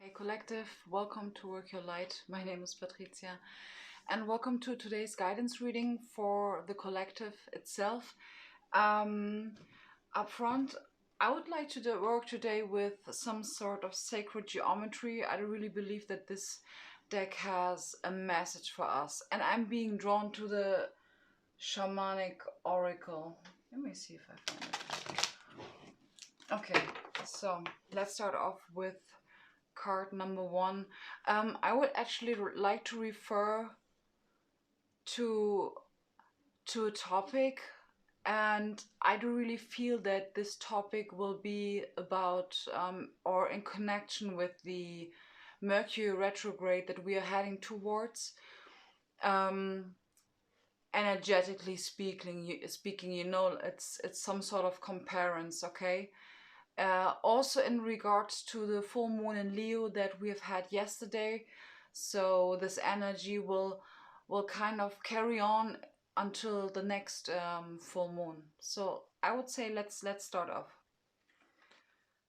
Hey Collective, welcome to Work Your Light. My name is Patricia and welcome to today's guidance reading for the collective itself. Up front, I would like to work today with some sort of sacred geometry. I really believe that this deck has a message for us, and I'm being drawn to the shamanic oracle. Let me see if I find it. Okay, so let's start off with card number one. I would actually like to refer to a topic, and I do really feel that this topic will be about or in connection with the Mercury retrograde that we are heading towards. Energetically speaking, it's some sort of comparison, okay? Also in regards to the full moon in Leo that we have had yesterday, so this energy will kind of carry on until the next full moon. So I would say let's start off.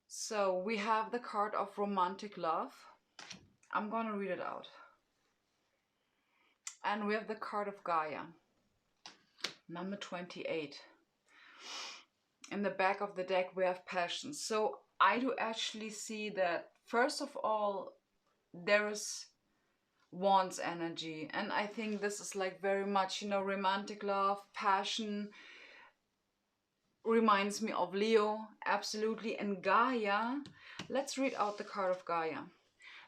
So we have the card of romantic love. I'm gonna read it out. And we have the card of Gaia, number 28. In the back of the deck we have passion. So I do actually see that first of all there is wands energy, and I think this is like very much, you know, romantic love, passion reminds me of Leo, absolutely. And Gaia, let's read out the card of Gaia.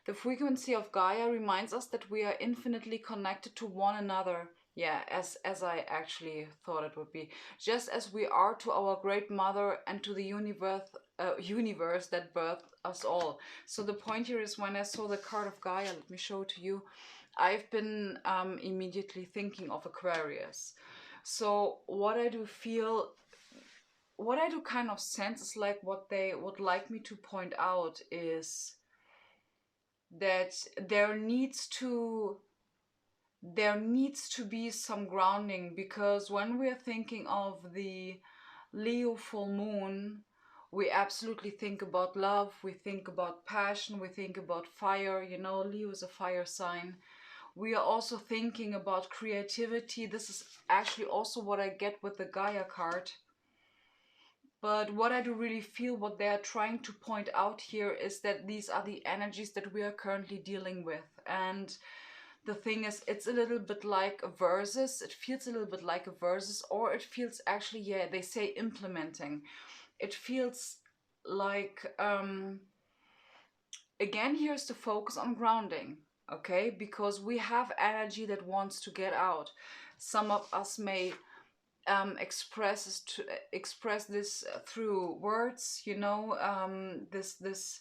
The frequency of Gaia reminds us that we are infinitely connected to one another. Yeah, as I actually thought it would be. Just as we are to our great mother and to the universe that birthed us all. So the point here is, when I saw the card of Gaia, let me show it to you, I've been immediately thinking of Aquarius. So what I do kind of sense is like what they would like me to point out is that there needs to be some grounding, because when we're thinking of the Leo full moon, we absolutely think about love, we think about passion, we think about fire. You know, Leo is a fire sign. We are also thinking about creativity. This is actually also what I get with the Gaia card. But what I do really feel, what they are trying to point out here, is that these are the energies that we are currently dealing with. And the thing is, it's a little bit like a versus. It feels a little bit like a versus, or it feels actually, yeah, they say implementing. It feels like, again, here's the focus on grounding, okay? Because we have energy that wants to get out. Some of us may express this through words, you know, this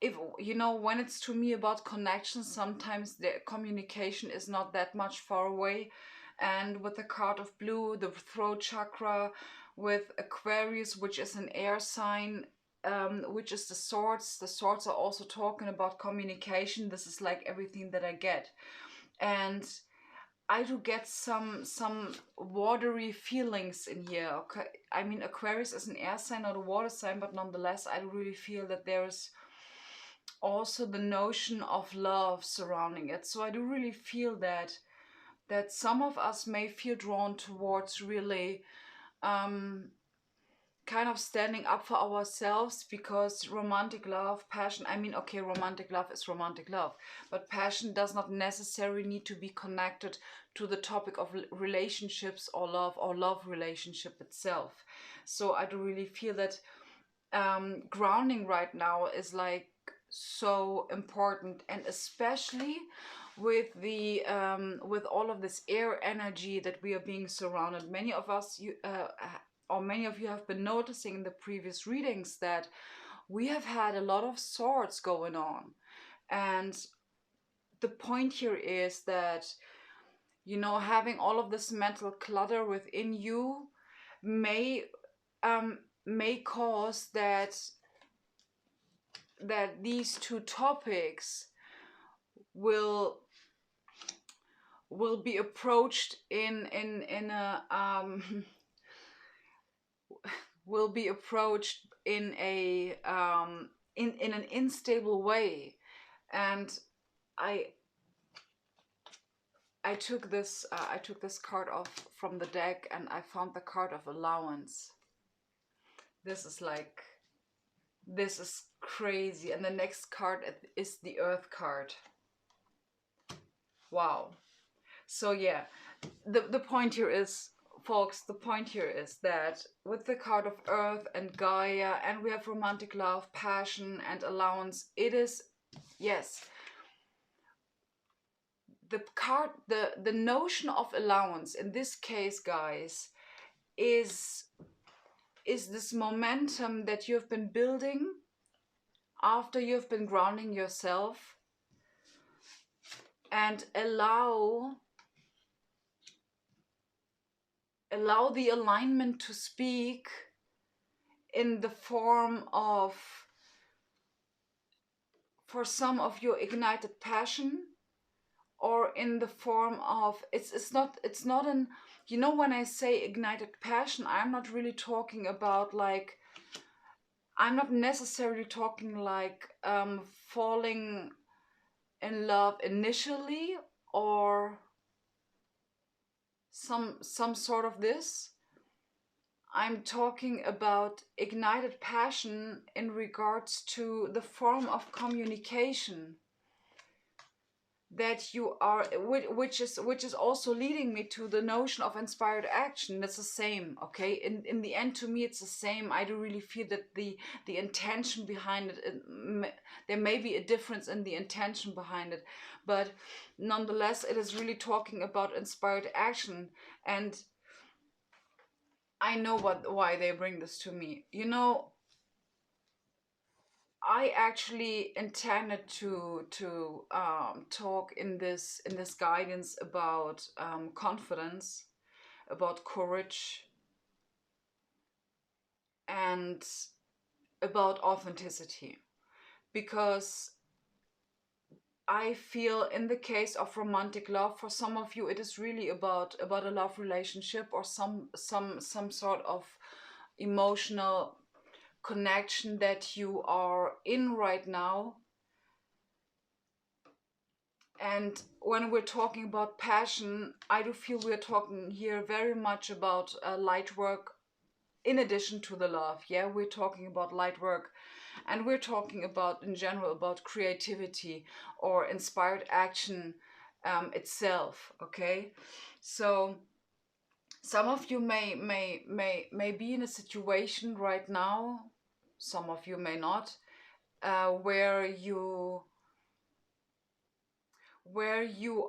if you know, when it's to me about connection, sometimes the communication is not that much far away. And with the card of blue, the throat chakra, with Aquarius, which is an air sign, which is the swords are also talking about communication. This is like everything that I get. And I do get some watery feelings in here. Okay, I mean, Aquarius is an air sign, not a water sign, but nonetheless, I really feel that there is also the notion of love surrounding it. So I do really feel that some of us may feel drawn towards really kind of standing up for ourselves, because romantic love, passion, I mean, okay, romantic love is romantic love, but passion does not necessarily need to be connected to the topic of relationships or love relationship itself. So I do really feel that grounding right now is like so important, and especially with the with all of this air energy that we are being surrounded. Many of us, or many of you have been noticing in the previous readings that we have had a lot of swords going on. And the point here is that, you know, having all of this mental clutter within you may cause that these two topics will be approached in a will be approached in a in an unstable way. And I took this card off from the deck, and I found the card of allowance. This is like, this is crazy. And the next card is the Earth card. Wow. So yeah, the point here is, folks, the point here is that with the card of Earth and Gaia, and we have romantic love, passion, and allowance, it is, yes, the card, the notion of allowance in this case, guys, is this momentum that you've been building after you've been grounding yourself, and allow the alignment to speak in the form of, for some of your ignited passion, or in the form of, it's not an, you know, when I say ignited passion, I'm not really talking about like, I'm not necessarily talking like falling in love initially, or some sort of this. I'm talking about ignited passion in regards to the form of communication that you are, which is also leading me to the notion of inspired action. That's the same, okay? In the end, to me, it's the same. I do really feel that the intention behind it, there may be a difference in the intention behind it, but nonetheless, it is really talking about inspired action. And I know why they bring this to me. You know, I actually intended to talk in this guidance about confidence, about courage, and about authenticity, because I feel in the case of romantic love, for some of you, it is really about a love relationship, or some sort of emotional connection that you are in right now. And when we're talking about passion, I do feel we're talking here very much about light work in addition to the love. Yeah, we're talking about light work, and we're talking about, in general, about creativity or inspired action itself. Okay, so some of you may be in a situation right now, some of you may not, where you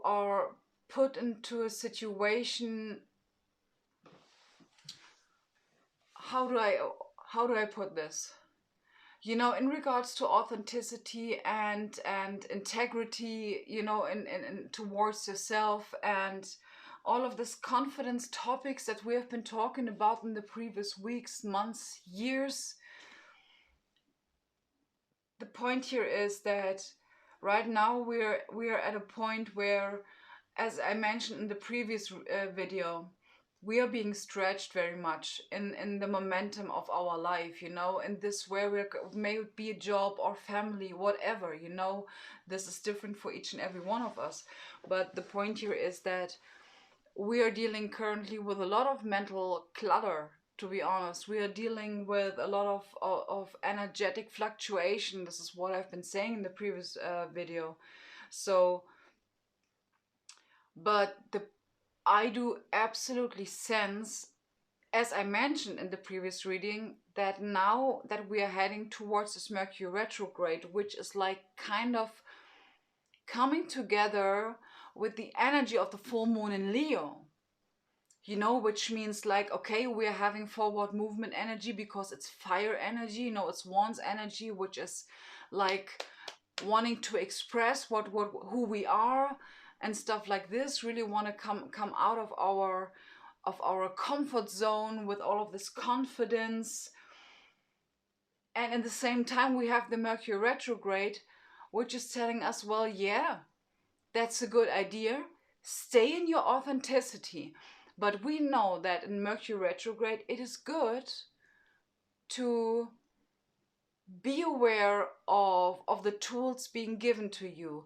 are put into a situation. How do I put this? You know, in regards to authenticity and integrity, you know, in towards yourself, and all of this confidence topics that we have been talking about in the previous weeks, months, years. The point here is that right now we're at a point where, as I mentioned in the previous video, we are being stretched very much in the momentum of our life, you know, in this, where we may be a job or family, whatever, you know, this is different for each and every one of us. But the point here is that we are dealing currently with a lot of mental clutter. To be honest, we are dealing with a lot of energetic fluctuation. This is what I've been saying in the previous video. So, but I do absolutely sense, as I mentioned in the previous reading, that now that we are heading towards this Mercury retrograde, which is like kind of coming together with the energy of the full moon in Leo, you know, which means like, okay, we're having forward movement energy because it's fire energy, you know, it's one's energy, which is like wanting to express who we are and stuff like this, really want to come out of our comfort zone with all of this confidence. And at the same time, we have the Mercury retrograde, which is telling us, well, yeah, that's a good idea. Stay in your authenticity. But we know that in Mercury retrograde, it is good to be aware of the tools being given to you,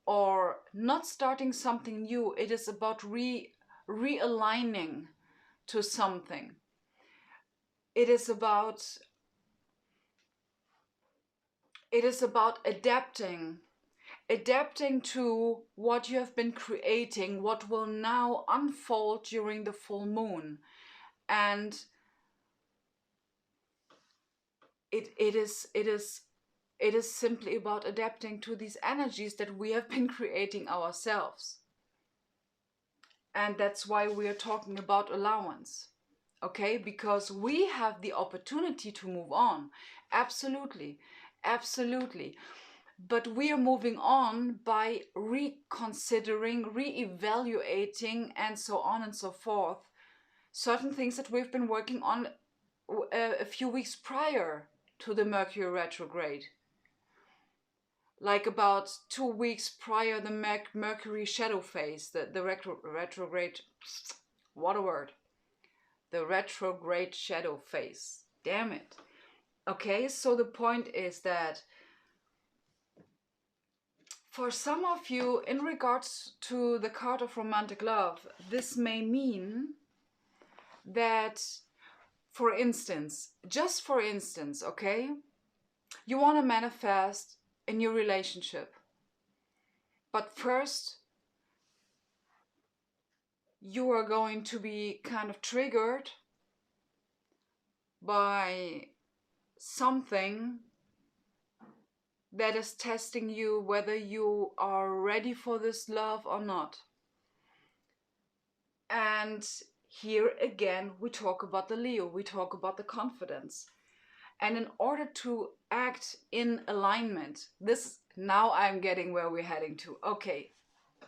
or not starting something new. It is about realigning to something. It is about adapting to what you have been creating, what will now unfold during the full moon. And it is simply about adapting to these energies that we have been creating ourselves. And that's why we are talking about allowance. Okay, because we have the opportunity to move on. Absolutely, absolutely. But we are moving on by reconsidering, re-evaluating, and so on and so forth, certain things that we've been working on a few weeks prior to the Mercury retrograde. Like about 2 weeks prior the Mercury shadow phase, the retrograde, what a word, the retrograde shadow phase. Damn it. Okay, so the point is that for some of you, in regards to the card of romantic love, this may mean that, for instance, just for instance, okay, you want to manifest a new relationship. But first, you are going to be kind of triggered by something that is testing you whether you are ready for this love or not. And here again, we talk about the Leo, we talk about the confidence. And in order to act in alignment, this, now I'm getting where we're heading to. Okay,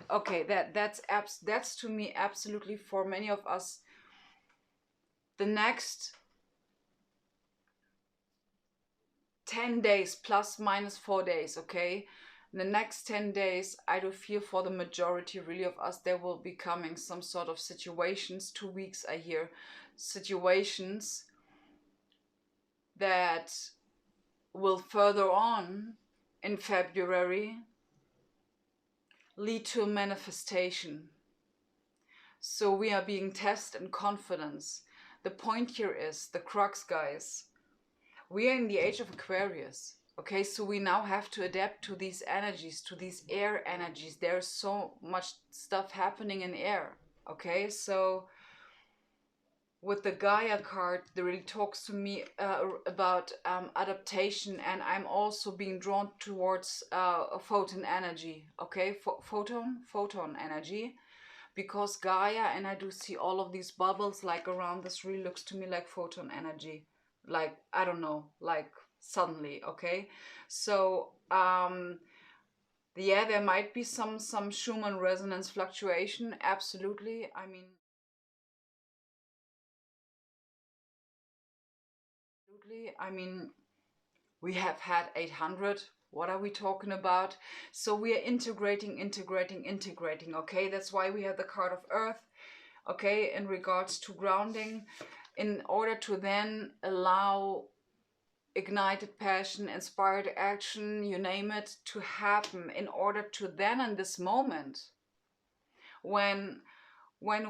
that's to me absolutely, for many of us, the next 10 days plus minus 4 days, okay? In the next 10 days, I do feel for the majority really of us, there will be coming some sort of situations. 2 weeks I hear situations that will further on in February lead to a manifestation. So we are being tested in confidence. The point here is, the crux, guys, we are in the age of Aquarius. Okay, so we now have to adapt to these energies, to these air energies. There's so much stuff happening in air. Okay, so with the Gaia card, that really talks to me about adaptation, and I'm also being drawn towards a photon energy. Okay, photon energy, because Gaia, and I do see all of these bubbles like around this, really looks to me like photon energy. Like, I don't know, like suddenly, okay? So yeah, there might be some Schumann resonance fluctuation, absolutely. I mean, we have had 800. What are we talking about? So we are integrating, okay? That's why we have the card of Earth, okay, in regards to grounding, in order to then allow ignited passion, inspired action, you name it, to happen, in order to then, in this moment, when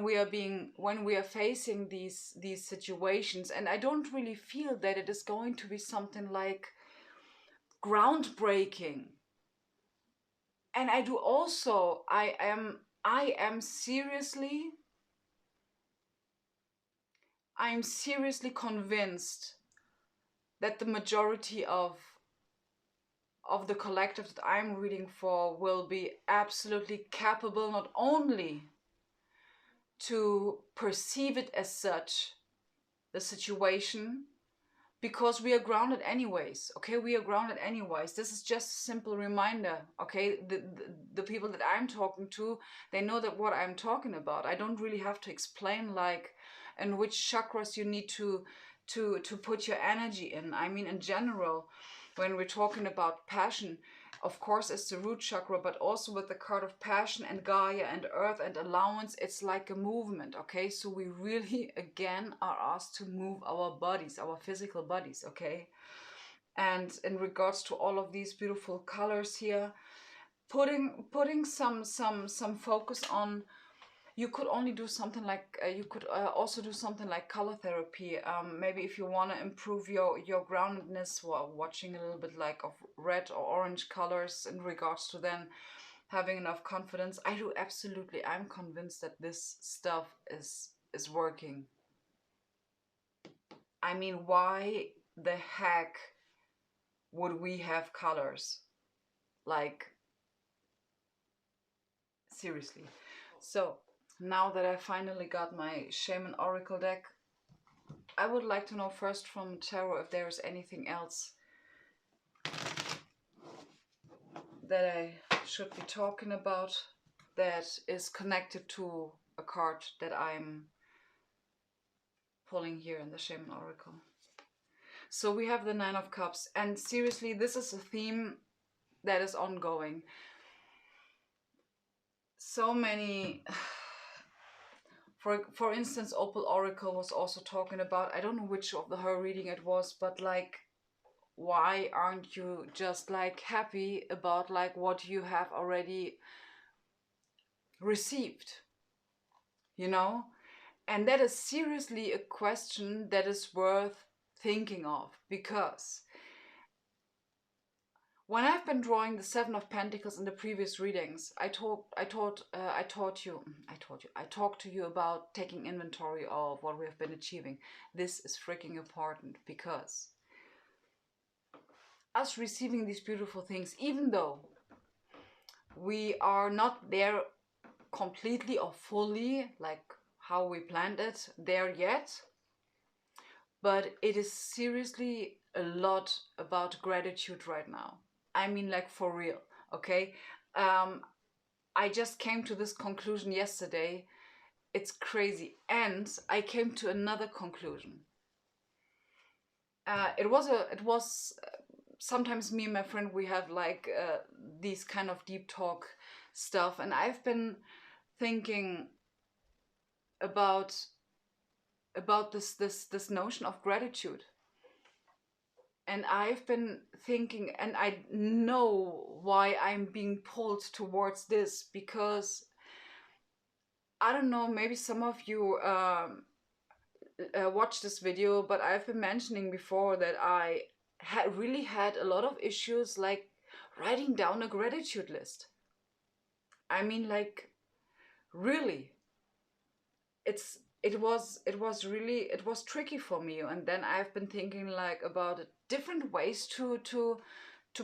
we are facing these situations, and I don't really feel that it is going to be something like groundbreaking. And I do also, I'm seriously convinced that the majority of the collective that I'm reading for will be absolutely capable, not only to perceive it as such, the situation, because we are grounded anyways. Okay, we are grounded anyways. This is just a simple reminder. Okay, the people that I'm talking to, they know that what I'm talking about. I don't really have to explain like in which chakras you need to put your energy in. I mean, in general, when we're talking about passion, of course it's the root chakra, but also with the card of passion and Gaia and Earth and allowance, it's like a movement. Okay, so we really again are asked to move our bodies, our physical bodies. Okay, And in regards to all of these beautiful colors here, putting some focus on, you could only do something like you could also do something like color therapy. Maybe if you want to improve your groundedness while watching a little bit like of red or orange colors in regards to then having enough confidence. I do absolutely. I'm convinced that this stuff is working. I mean, why the heck would we have colors? Like, seriously. So now that I finally got my Shaman Oracle deck, I would like to know first from Tarot if there's anything else that I should be talking about that is connected to a card that I'm pulling here in the Shaman Oracle. So we have the Nine of Cups, and seriously, this is a theme that is ongoing. So many, for instance, Opal Oracle was also talking about, I don't know which of her reading it was, but like, why aren't you just like happy about like what you have already received, you know? And that is seriously a question that is worth thinking of, because when I've been drawing the Seven of Pentacles in the previous readings, I talked to you about taking inventory of what we have been achieving. This is freaking important, because us receiving these beautiful things, even though we are not there completely or fully like how we planned it there yet, but it is seriously a lot about gratitude right now. I mean, like, for real, okay? I just came to this conclusion yesterday. It's crazy. And I came to another conclusion. It was sometimes me and my friend, we have like these kind of deep talk stuff, and I've been thinking about this notion of gratitude. And I've been thinking, and I know why I'm being pulled towards this, because I don't know, maybe some of you watch this video, but I've been mentioning before that I really had a lot of issues like writing down a gratitude list. I mean, like, really, it was tricky for me. And then I've been thinking like about different ways to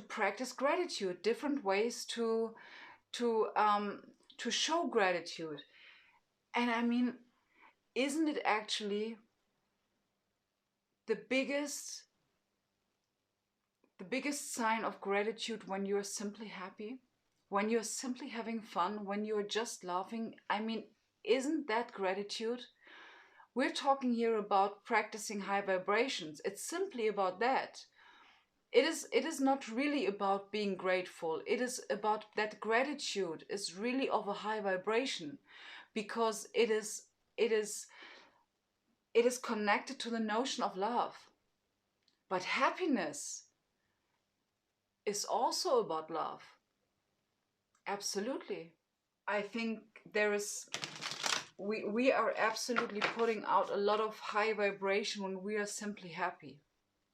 practice gratitude, different ways to show gratitude. And I mean, isn't it actually the biggest sign of gratitude when you're simply happy, when you're simply having fun, when you're just laughing? I mean, isn't that gratitude? We're talking here about practicing high vibrations. It's simply about that. It is not really about being grateful. It is about that gratitude is really of a high vibration, because it is connected to the notion of love. But happiness is also about love. Absolutely. I think we are absolutely putting out a lot of high vibration when we are simply happy.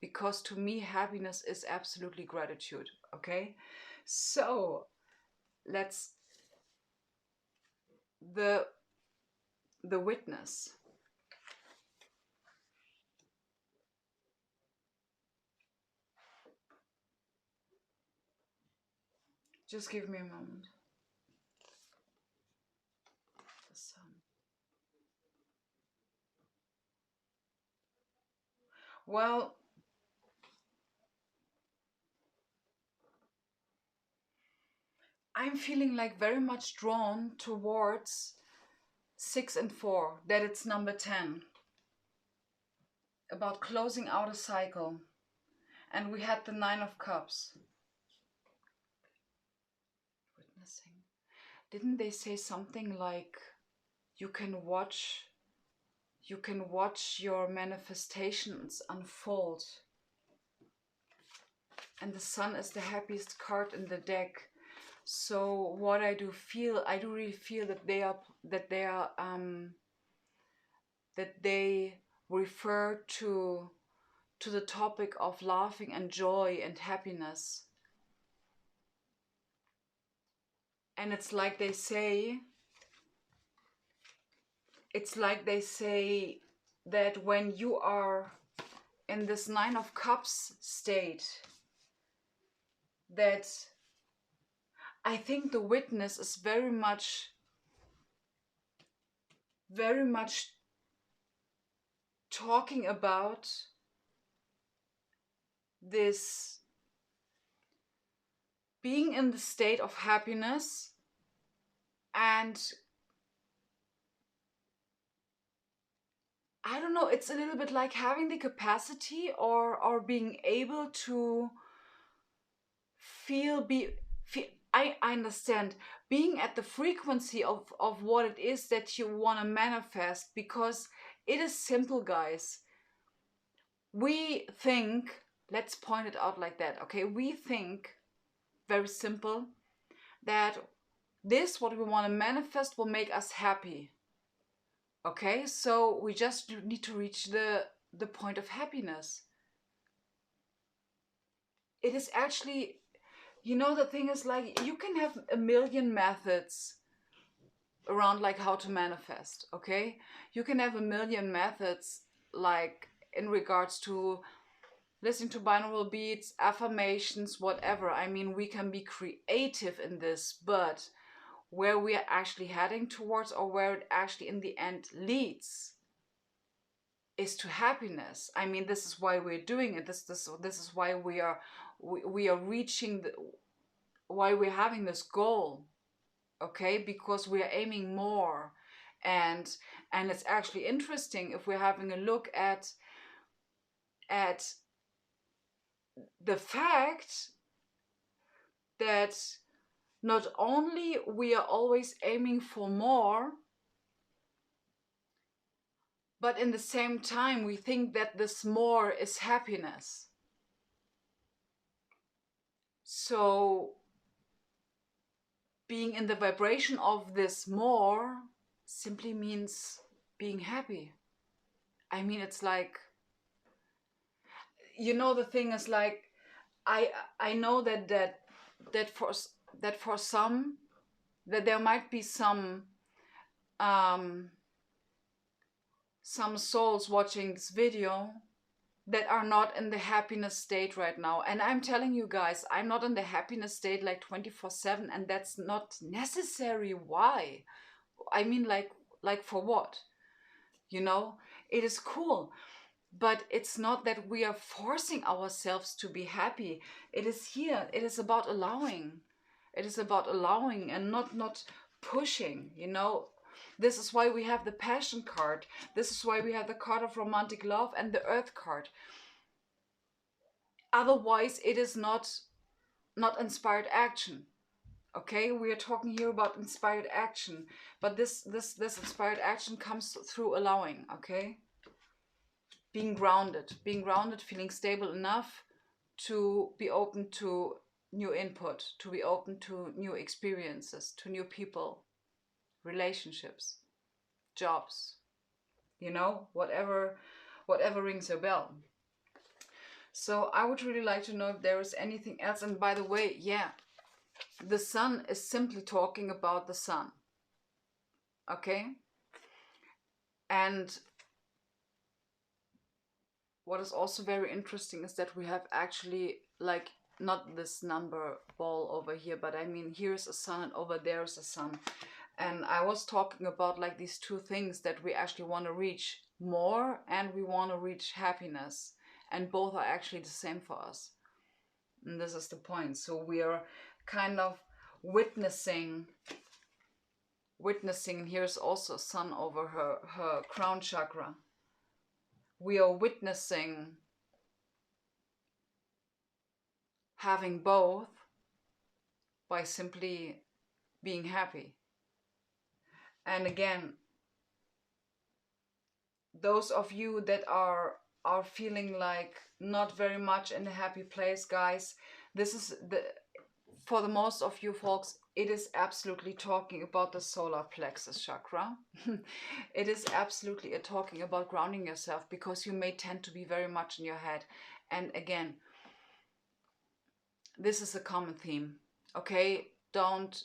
Because to me, happiness is absolutely gratitude. Okay? So let's the witness. Just give me a moment. The sun. Well, I'm feeling like very much drawn towards 6 and 4, that it's number 10. About closing out a cycle. And we had the 9 of Cups. Witnessing. Didn't they say something like you can watch your manifestations unfold And the Sun is the happiest card in the deck. So what I do really feel that they refer to the topic of laughing and joy and happiness. And it's like they say that when you are in this Nine of Cups state, that I think the witness is very much talking about this being in the state of happiness, and I don't know, it's a little bit like having the capacity or being able to feel I understand being at the frequency of what it is that you want to manifest, because it is simple, guys. We think, let's point it out like that, okay? We think, very simple, that this, what we want to manifest, will make us happy. Okay, so we just need to reach the point of happiness. It is actually, the thing is, like, you can have a million methods around like how to manifest, okay? You can have a million methods, like in regards to listening to binaural beats, affirmations, whatever. I mean, we can be creative in this, but where we are actually heading towards, or where it actually in the end leads, is to happiness. I mean, this is why we're doing it. This is why we are reaching why we're having this goal, okay? Because we are aiming more, and it's actually interesting if we're having a look at the fact that not only we are always aiming for more, but in the same time we think that this more is happiness. So being in the vibration of this more simply means being happy. I mean, it's like, the thing is, like, I know that for some, that there might be some souls watching this video that are not in the happiness state right now. And I'm telling you guys, I'm not in the happiness state like 24/7, and that's not necessary. Why? I mean, like for what? It is cool, but it's not that we are forcing ourselves to be happy. It is about allowing. It is about allowing and not pushing, This is why we have the Passion card. This is why we have the card of romantic love and the Earth card. Otherwise, it is not inspired action. Okay, we are talking here about inspired action, but this inspired action comes through allowing. Okay, being grounded, feeling stable enough to be open to new input, to be open to new experiences, to new people, relationships, jobs, whatever rings a bell. So I would really like to know if there is anything else. And by the way, yeah, the Sun is simply talking about the Sun. Okay? And what is also very interesting is that we have actually, like, not this number ball over here, but I mean, here's a Sun and over there is a Sun. And I was talking about like these two things that we actually want to reach more, and we want to reach happiness. And both are actually the same for us. And this is the point. So we are kind of witnessing, here's also Sun over her crown chakra. We are witnessing having both by simply being happy. And again, those of you that are are feeling like not very much in a happy place, guys, this is for the most of you folks, it is absolutely talking about the solar plexus chakra. It is absolutely talking about grounding yourself, because you may tend to be very much in your head. And again, this is a common theme, okay? Don't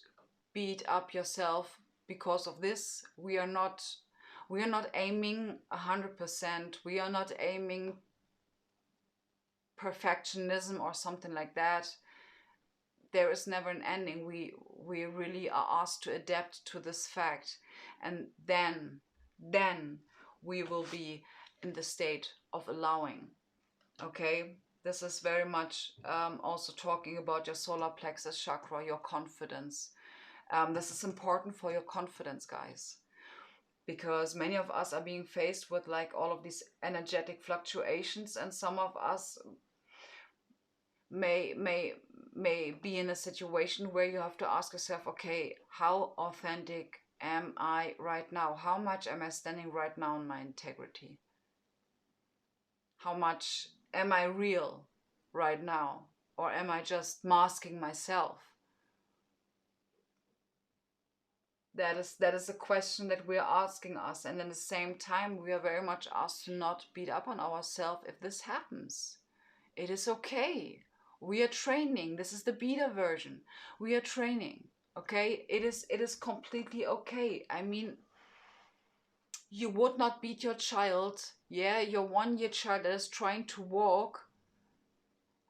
beat up yourself because of this. We are not aiming 100%. We are not aiming perfectionism or something like that. There is never an ending. We really are asked to adapt to this fact, and then we will be in the state of allowing. Okay, this is very much also talking about your solar plexus chakra, your confidence. This is important for your confidence, guys, because many of us are being faced with like all of these energetic fluctuations, and some of us may be in a situation where you have to ask yourself, okay, how authentic am I right now? How much am I standing right now in my integrity? How much am I real right now? Or am I just masking myself? That is a question that we're asking us. And at the same time, we are very much asked to not beat up on ourselves if this happens. It is okay. We are training. This is the beta version. We are training. Okay? It is completely okay. I mean, you would not beat your child, yeah, your 1-year child that is trying to walk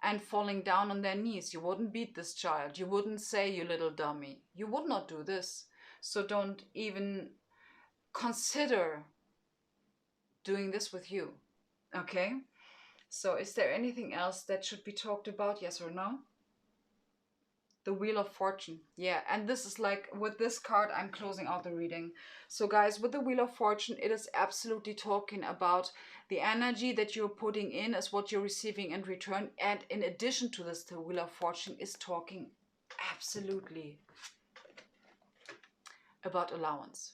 and falling down on their knees. You wouldn't beat this child. You wouldn't say, you little dummy. You would not do this. So don't even consider doing this with you. Okay? So is there anything else that should be talked about? Yes or no? The Wheel of Fortune. Yeah, and this is like, with this card, I'm closing out the reading. So guys, with the Wheel of Fortune, it is absolutely talking about the energy that you're putting in is what you're receiving in return. And in addition to this, the Wheel of Fortune is talking absolutely about allowance.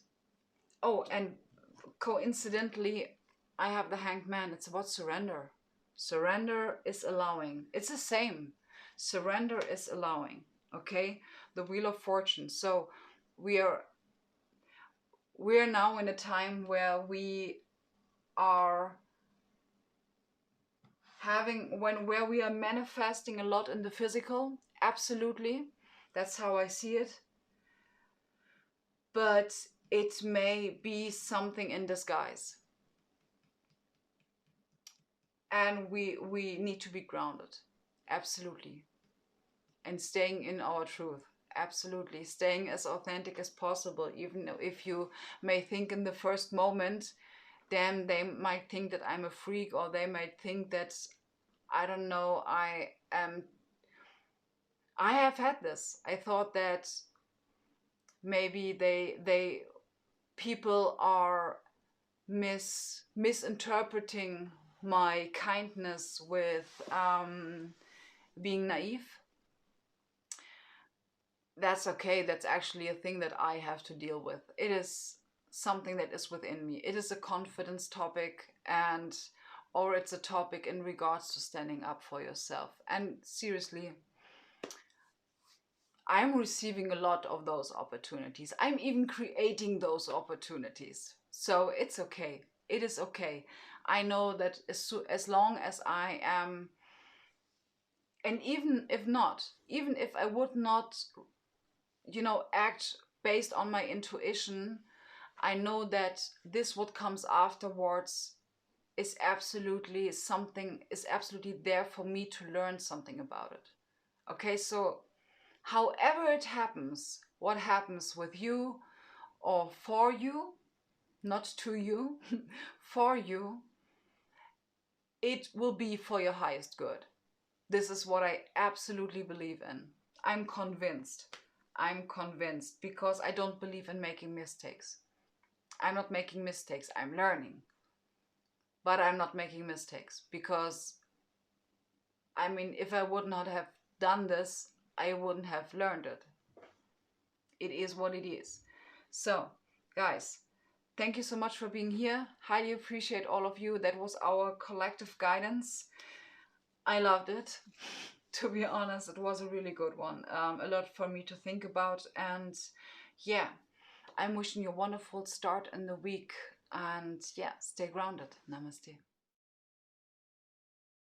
Oh, and coincidentally, I have the Hanged Man. It's about surrender. Surrender is allowing. It's the same. Surrender is allowing. Okay, the Wheel of Fortune. So we are now in a time where we are where we are manifesting a lot in the physical. Absolutely, that's how I see it. But it may be something in disguise, and we need to be grounded. Absolutely. And staying in our truth. Absolutely. Staying as authentic as possible, even if you may think in the first moment, damn, they might think that I'm a freak, or they might think that, I don't know, I have had this. I thought that maybe people are misinterpreting my kindness with being naive. That's okay. That's actually a thing that I have to deal with. It is something that is within me. It is a confidence topic, or it's a topic in regards to standing up for yourself. And seriously, I'm receiving a lot of those opportunities. I'm even creating those opportunities. So it's okay. It is okay. I know that as long as I am, and even if I would not, act based on my intuition, I know that this what comes afterwards is absolutely there for me to learn something about it. Okay, so however it happens, what happens with you or for you, not to you, for you, it will be for your highest good. This is what I absolutely believe in. I'm convinced because I don't believe in making mistakes. I'm not making mistakes. I'm learning. But I'm not making mistakes because, I mean, if I would not have done this, I wouldn't have learned it. It is what it is. So, guys, Thank you so much for being here. Highly appreciate all of you. That was our collective guidance. I loved it. To be honest, it was a really good one. A lot for me to think about. And yeah, I'm wishing you a wonderful start in the week. And yeah, stay grounded. Namaste.